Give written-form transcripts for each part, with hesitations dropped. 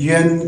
UN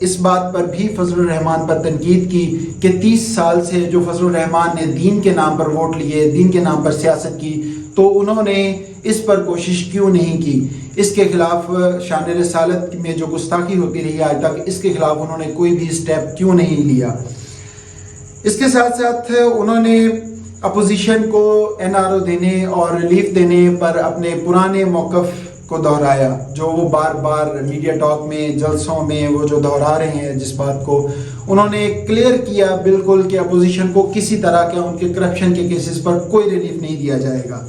اس بات پر بھی فضل الرحمان پر تنقید کی کہ 30 سال سے جو فضل الرحمان نے دین کے نام پر ووٹ لیے، دین کے نام پر سیاست کی، تو انہوں نے اس پر کوشش کیوں نہیں کی؟ اس کے خلاف شان رسالت میں جو گستاخی ہوتی رہی آج تک، اس کے خلاف انہوں نے کوئی بھی سٹیپ کیوں نہیں لیا؟ اس کے ساتھ ساتھ انہوں نے اپوزیشن کو NRO دینے اور ریلیف دینے پر اپنے پرانے موقف کو دہرایا، جو وہ بار بار میڈیا ٹاک میں، جلسوں میں وہ جو دہرا رہے ہیں، جس بات کو انہوں نے کلیئر کیا بالکل کہ اپوزیشن کو کسی طرح کے ان کے کرپشن کے کیسز پر کوئی ریلیف نہیں دیا جائے گا۔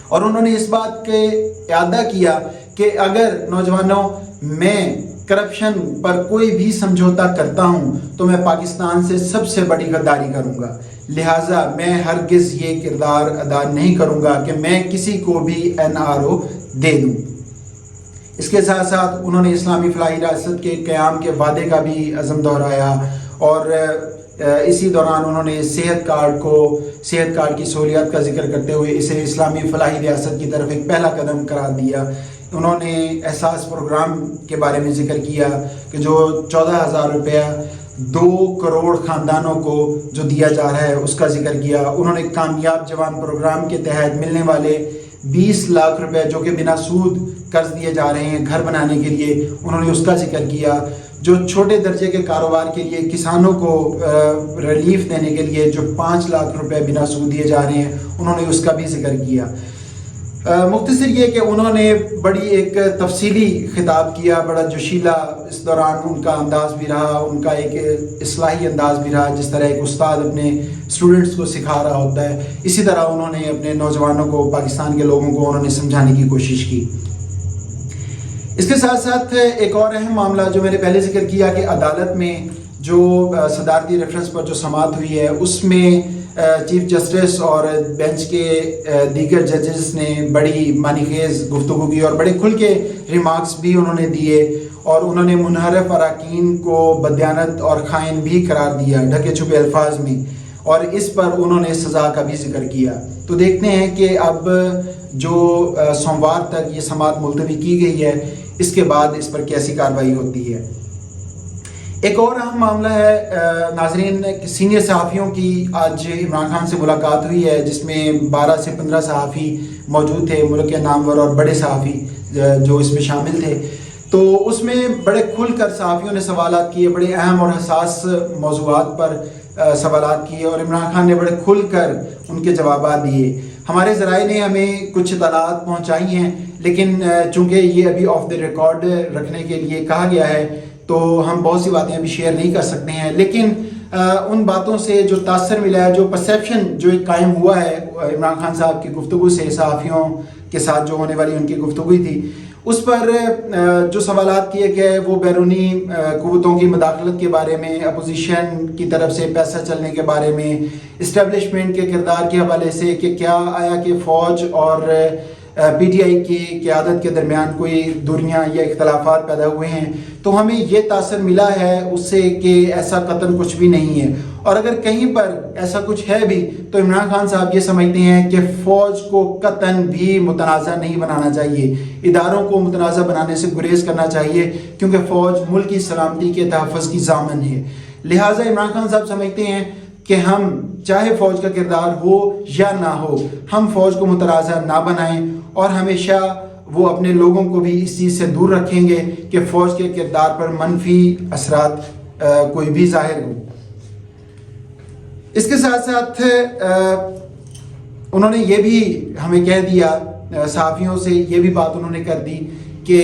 اور انہوں نے اس بات کے اعادہ کیا کہ اگر نوجوانوں میں کرپشن پر کوئی بھی سمجھوتا کرتا ہوں تو میں پاکستان سے سب سے بڑی غداری کروں گا، لہٰذا میں ہرگز یہ کردار ادا نہیں کروں گا کہ میں کسی کو بھی NRO دے دوں۔ اس کے ساتھ ساتھ انہوں نے اسلامی فلاحی ریاست کے قیام کے وعدے کا بھی عزم دہرایا، اور اسی دوران انہوں نے صحت کارڈ کی سہولیات کا ذکر کرتے ہوئے اسے اسلامی فلاحی ریاست کی طرف ایک پہلا قدم قرار دیا۔ انہوں نے احساس پروگرام کے بارے میں ذکر کیا کہ جو 14,000 روپیہ 2 کروڑ خاندانوں کو جو دیا جا رہا ہے اس کا ذکر کیا۔ انہوں نے کامیاب جوان پروگرام کے تحت ملنے والے 20 لاکھ روپے جو کہ بنا سود قرض دیے جا رہے ہیں گھر بنانے کے لیے، انہوں نے اس کا ذکر کیا۔ جو چھوٹے درجے کے کاروبار کے لیے کسانوں کو ریلیف دینے کے لیے جو 5 لاکھ روپے بنا سود دیے جا رہے ہیں، انہوں نے اس کا بھی ذکر کیا۔ مختصر یہ کہ انہوں نے بڑی ایک تفصیلی خطاب کیا، بڑا جوشیلا اس دوران ان کا انداز بھی رہا، ان کا ایک اصلاحی انداز بھی رہا، جس طرح ایک استاد اپنے اسٹوڈنٹس کو سکھا رہا ہوتا ہے، اسی طرح انہوں نے اپنے نوجوانوں کو، پاکستان کے لوگوں کو انہوں نے سمجھانے کی کوشش کی۔ اس کے ساتھ ساتھ ایک اور اہم معاملہ جو میں نے پہلے ذکر کیا کہ عدالت میں جو صدارتی ریفرنس پر جو سماعت ہوئی ہے، اس میں چیف جسٹس اور بینچ کے دیگر ججز نے بڑی معنی خیز گفتگو کی اور بڑے کھل کے ریمارکس بھی انہوں نے دیے، اور انہوں نے منحرف اراکین کو بدیانت اور خائن بھی قرار دیا ڈھکے چھپے الفاظ میں، اور اس پر انہوں نے سزا کا بھی ذکر کیا۔ تو دیکھتے ہیں کہ اب جو سوموار تک یہ سماعت ملتوی کی گئی ہے، اس کے بعد اس پر کیسی کارروائی ہوتی ہے۔ ایک اور اہم معاملہ ہے ناظرین، سینئر صحافیوں کی آج عمران خان سے ملاقات ہوئی ہے، جس میں 12 سے 15 صحافی موجود تھے، ملک کے نامور اور بڑے صحافی جو اس میں شامل تھے۔ تو اس میں بڑے کھل کر صحافیوں نے سوالات کیے، بڑے اہم اور حساس موضوعات پر سوالات کیے، اور عمران خان نے بڑے کھل کر ان کے جوابات دیے۔ ہمارے ذرائع نے ہمیں کچھ اطلاعات پہنچائی ہیں، لیکن چونکہ یہ ابھی آف دی ریکارڈ رکھنے کے لیے کہا گیا ہے تو ہم بہت سی باتیں ابھی شیئر نہیں کر سکتے ہیں، لیکن ان باتوں سے جو تاثر ملا ہے، جو پرسیپشن جو ایک قائم ہوا ہے عمران خان صاحب کی گفتگو سے، صحافیوں کے ساتھ جو ہونے والی ان کی گفتگو تھی، اس پر جو سوالات کیے گئے وہ بیرونی قوتوں کی مداخلت کے بارے میں، اپوزیشن کی طرف سے پیسہ چلنے کے بارے میں، اسٹیبلشمنٹ کے کردار کے حوالے سے کہ کیا آیا کہ فوج اور PTI کی قیادت کے درمیان کوئی دوریاں یا اختلافات پیدا ہوئے ہیں، تو ہمیں یہ تاثر ملا ہے اس سے کہ ایسا قطعاً کچھ بھی نہیں ہے، اور اگر کہیں پر ایسا کچھ ہے بھی تو عمران خان صاحب یہ سمجھتے ہیں کہ فوج کو قطعاً بھی متنازع نہیں بنانا چاہیے، اداروں کو متنازع بنانے سے گریز کرنا چاہیے، کیونکہ فوج ملک کی سلامتی کے تحفظ کی ضامن ہے۔ لہٰذا عمران خان صاحب سمجھتے ہیں کہ ہم چاہے فوج کا کردار ہو یا نہ ہو، ہم فوج کو متنازع نہ بنائیں، اور ہمیشہ وہ اپنے لوگوں کو بھی اس چیز سے دور رکھیں گے کہ فوج کے کردار پر منفی اثرات کوئی بھی ظاہر ہوں۔ اس کے ساتھ ساتھ انہوں نے یہ بھی ہمیں کہہ دیا، صحافیوں سے یہ بھی بات انہوں نے کر دی کہ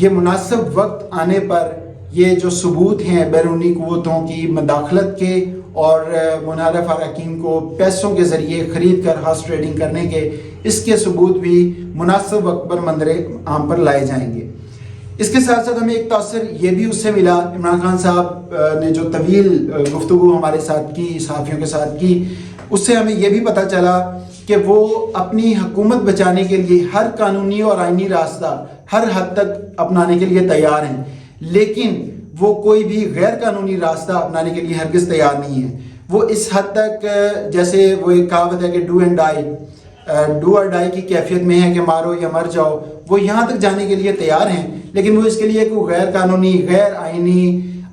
یہ مناسب وقت آنے پر یہ جو ثبوت ہیں بیرونی قوتوں کی مداخلت کے اور منحرف اراکین کو پیسوں کے ذریعے خرید کر ہارس ٹریڈنگ کرنے کے، اس کے ثبوت بھی مناسب وقت پر منظر عام پر لائے جائیں گے۔ اس کے ساتھ ساتھ ہمیں ایک تاثر یہ بھی اس سے ملا، عمران خان صاحب نے جو طویل گفتگو ہمارے ساتھ کی، صحافیوں کے ساتھ کی، اس سے ہمیں یہ بھی پتہ چلا کہ وہ اپنی حکومت بچانے کے لیے ہر قانونی اور آئینی راستہ ہر حد تک اپنانے کے لیے تیار ہیں، لیکن وہ کوئی بھی غیر قانونی راستہ اپنانے کے لیے ہرگز تیار نہیں ہے۔ وہ اس حد تک، جیسے وہ ایک کہاوت ہے کہ ڈو اور ڈائی کی کیفیت میں ہے کہ مارو یا مر جاؤ، وہ یہاں تک جانے کے لیے تیار ہیں، لیکن وہ اس کے لیے کوئی غیر قانونی غیر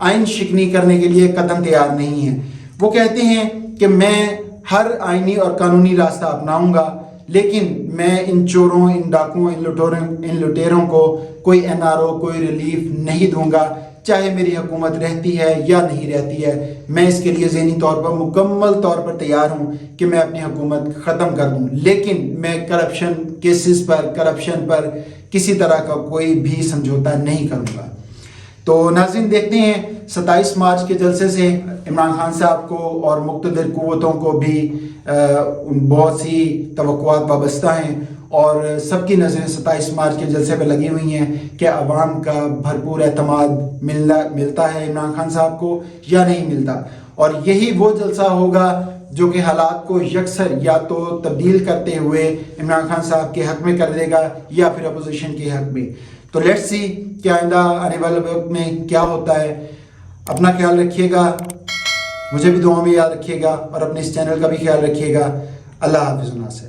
آئین شکنی کرنے کے لیے قدم تیار نہیں ہے. وہ کہتے ہیں کہ میں ہر آئینی اور قانونی راستہ اپناؤں گا، لیکن میں ان چوروں، ان ڈاکوؤں، ان لٹیروں کو کوئی NRO، کوئی ریلیف نہیں دوں گا، چاہے میری حکومت رہتی ہے یا نہیں رہتی ہے. میں اس کے لیے ذہنی طور پر مکمل طور پر تیار ہوں کہ میں اپنی حکومت ختم کر دوں، لیکن میں کرپشن کیسز پر، کرپشن پر کسی طرح کا کوئی بھی سمجھوتا نہیں کروں گا. تو ناظرین دیکھتے ہیں 27 مارچ کے جلسے سے عمران خان صاحب کو اور مقتدر قوتوں کو بھی بہت سی توقعات وابستہ ہیں، اور سب کی نظریں 27 مارچ کے جلسے پہ لگی ہوئی ہیں کہ عوام کا بھرپور اعتماد ملتا ہے عمران خان صاحب کو یا نہیں ملتا. اور یہی وہ جلسہ ہوگا جو کہ حالات کو یکسر یا تو تبدیل کرتے ہوئے عمران خان صاحب کے حق میں کر دے گا یا پھر اپوزیشن کے حق میں. تو لیٹس سی کہ آئندہ آنے والے وقت میں کیا ہوتا ہے. اپنا خیال رکھیے گا، مجھے بھی دعاؤں میں یاد رکھیے گا، اور اپنے اس چینل کا بھی خیال رکھیے گا. اللہ حافظ. ناصر.